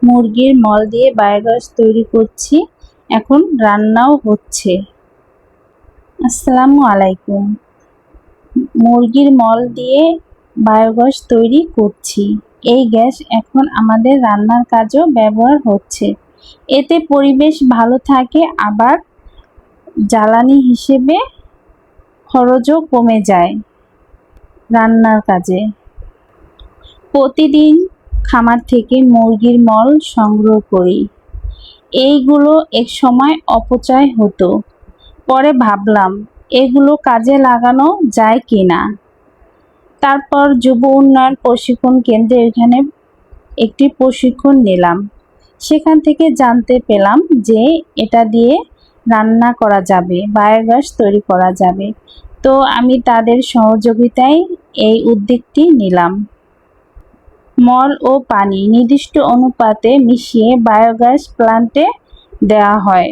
মুরগির মল দিয়ে বায়োগ্যাস তৈরি করছি, এখন রান্নাও হচ্ছে। আসসালামু আলাইকুম। মুরগির মল দিয়ে বায়োগ্যাস তৈরি করছি। এই গ্যাস এখন আমাদের রান্নার কাজেও ব্যবহার হচ্ছে। এতে পরিবেশ ভালো থাকে, আবার জ্বালানি হিসেবে খরচও কমে যায় রান্নার কাজে। প্রতিদিন খামার থেকে মুরগির মল সংগ্রহ করি। এইগুলো এক সময় অপচয় হতো, পরে ভাবলাম এগুলো কাজে লাগানো যায় কিনা। তারপর যুব উন্নয়ন প্রশিক্ষণ কেন্দ্রে এখানে একটি প্রশিক্ষণ নিলাম। সেখান থেকে জানতে পেলাম যে এটা দিয়ে রান্না করা যাবে, বায়োগ্যাস তৈরি করা যাবে। তো আমি তাদের সহযোগিতায় এই উদ্যোগটি নিলাম। মল ও পানি নির্দিষ্ট অনুপাতে মিশিয়ে বায়োগ্যাস প্ল্যান্টে দেওয়া হয়।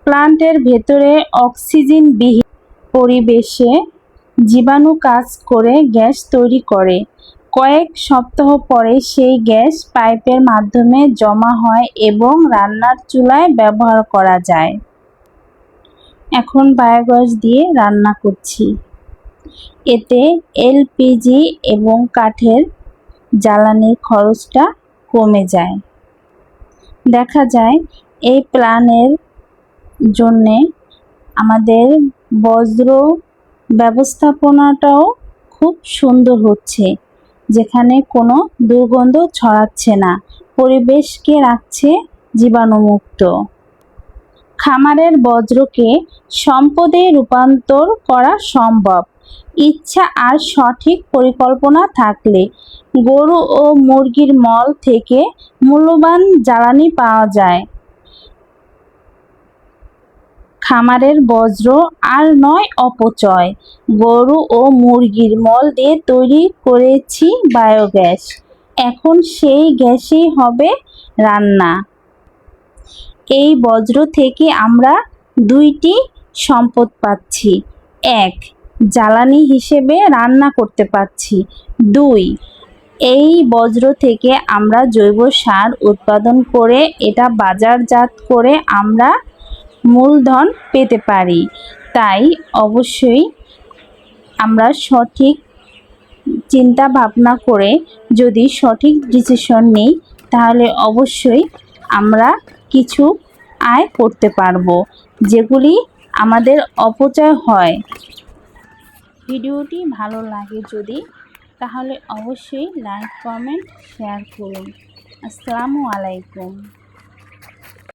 প্ল্যান্টের ভেতরে অক্সিজেনবিহীন পরিবেশে জীবাণু কাজ করে গ্যাস তৈরি করে। কয়েক সপ্তাহ পরে সেই গ্যাস পাইপের মাধ্যমে জমা হয় এবং রান্নার চুলায় ব্যবহার করা যায়। এখন বায়োগ্যাস দিয়ে রান্না করছি। এতে এলপিজি এবং কাঠের জ্বালানির খরচটা কমে যায়। দেখা যায় এই প্ল্যানের জন্যে আমাদের বজ্র ব্যবস্থাপনাটাও খুব সুন্দর হচ্ছে, যেখানে কোনো দুর্গন্ধ ছড়াচ্ছে না, পরিবেশকে রাখছে জীবাণুমুক্ত। খামারের বজ্রকে সম্পদে রূপান্তর করা সম্ভব, ইচ্ছা আর সঠিক পরিকল্পনা থাকলে। গরু ও মুরগির মল থেকে মূল্যবান জ্বালানি পাওয়া যায়। খামারের বজ্র আর নয় অপচয়। গরু ও মুরগির মল দিয়ে তৈরি করেছি বায়োগ্যাস, এখন সেই গ্যাসেই হবে রান্না। এই বজ্র থেকে আমরা দুইটি সম্পদ পাচ্ছি। এক, জ্বালানি হিসেবে রান্না করতে পারছি। দুই, এই বজ্র থেকে আমরা জৈব সার উৎপাদন করে এটা বাজারজাত করে আমরা মূলধন পেতে পারি। তাই অবশ্যই আমরা সঠিক চিন্তা ভাবনা করে যদি সঠিক ডিসিশন নিই, তাহলে অবশ্যই আমরা কিছু আয় করতে পারবো, যেগুলি আমাদের অপচয় হয়। ভিডিওটি ভালো লাগে যদি, তাহলে অবশ্যই লাইক, কমেন্ট, শেয়ার করুন। আসসালামু আলাইকুম।